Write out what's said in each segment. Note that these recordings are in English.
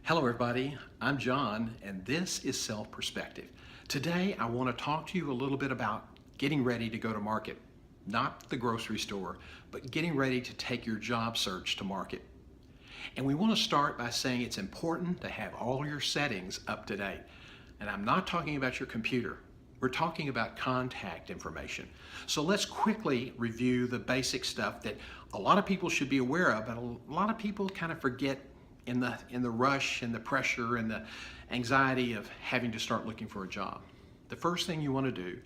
Hello everybody, I'm John and this is Self Perspective. Today I want to talk to you a little bit about getting ready to go to market. Not the grocery store, but getting ready to take your job search to market. And we want to start by saying it's important to have all your settings up to date. And I'm not talking about your computer. We're talking about contact information. So let's quickly review the basic stuff that a lot of people should be aware of, but a lot of people kind of forget in the rush and the pressure and the anxiety of having to start looking for a job. The first thing you want to do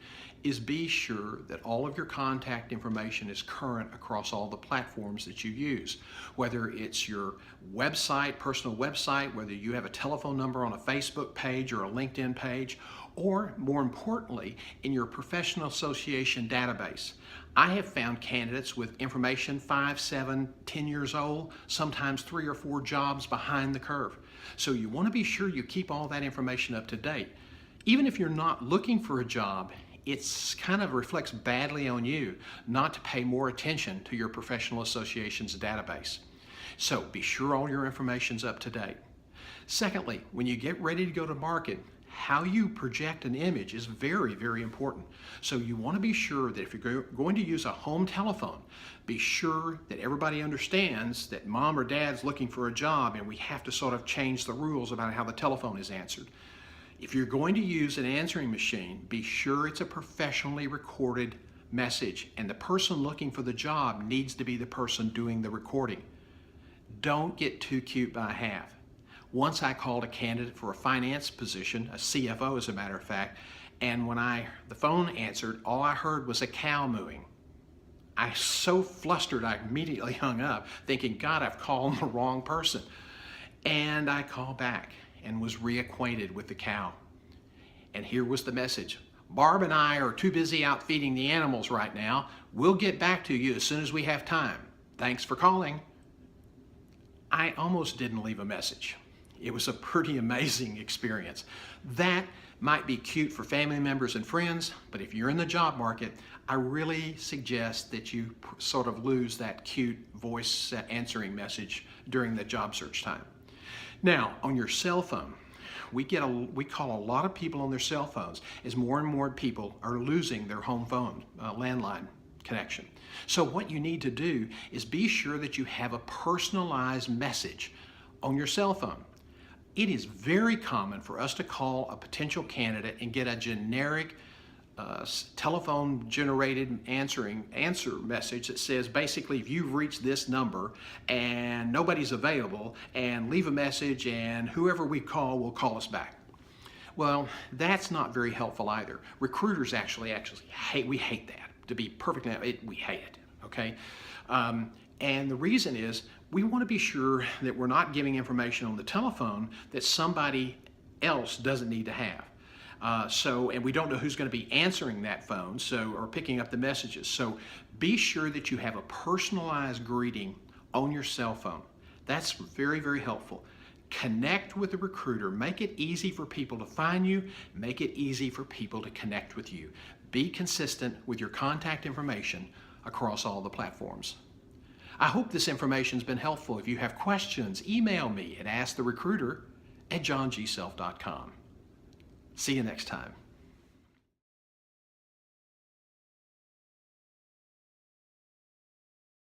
is be sure that all of your contact information is current across all the platforms that you use. Whether it's your website, personal website, whether you have a telephone number on a Facebook page or a LinkedIn page, or more importantly, in your professional association database. I have found candidates with information 5, 7, 10 years old, sometimes 3 or 4 jobs behind the curve. So you want to be sure you keep all that information up to date. Even if you're not looking for a job, it's kind of reflects badly on you not to pay more attention to your professional association's database. So be sure all your information's up to date. Secondly, when you get ready to go to market, how you project an image is very, very important. So you want to be sure that if you're going to use a home telephone, be sure that everybody understands that mom or dad's looking for a job and we have to sort of change the rules about how the telephone is answered. If you're going to use an answering machine, be sure it's a professionally recorded message and the person looking for the job needs to be the person doing the recording. Don't get too cute by half. Once I called a candidate for a finance position, a CFO as a matter of fact, and when the phone answered, all I heard was a cow mooing. I was so flustered I immediately hung up thinking, God, I've called the wrong person. And I called back and was reacquainted with the cow. And here was the message. Barb and I are too busy out feeding the animals right now. We'll get back to you as soon as we have time. Thanks for calling. I almost didn't leave a message. It was a pretty amazing experience. That might be cute for family members and friends, but if you're in the job market, I really suggest that you sort of lose that cute voice answering message during the job search time. Now, on your cell phone, we call a lot of people on their cell phones as more and more people are losing their home phone, landline connection. So what you need to do is be sure that you have a personalized message on your cell phone. It is very common for us to call a potential candidate and get a generic telephone generated answer message that says basically if you've reached this number and nobody's available, and leave a message and whoever we call will call us back. Well, that's not very helpful either. Recruiters actually hate that. To be perfectly honest, we hate it, okay? And the reason is we want to be sure that we're not giving information on the telephone that somebody else doesn't need to have. And we don't know who's going to be answering that phone, or picking up the messages. So be sure that you have a personalized greeting on your cell phone. That's very, very helpful. Connect with the recruiter. Make it easy for people to find you. Make it easy for people to connect with you. Be consistent with your contact information across all the platforms. I hope this information has been helpful. If you have questions, email me at asktherecruiter@johngself.com. See you next time.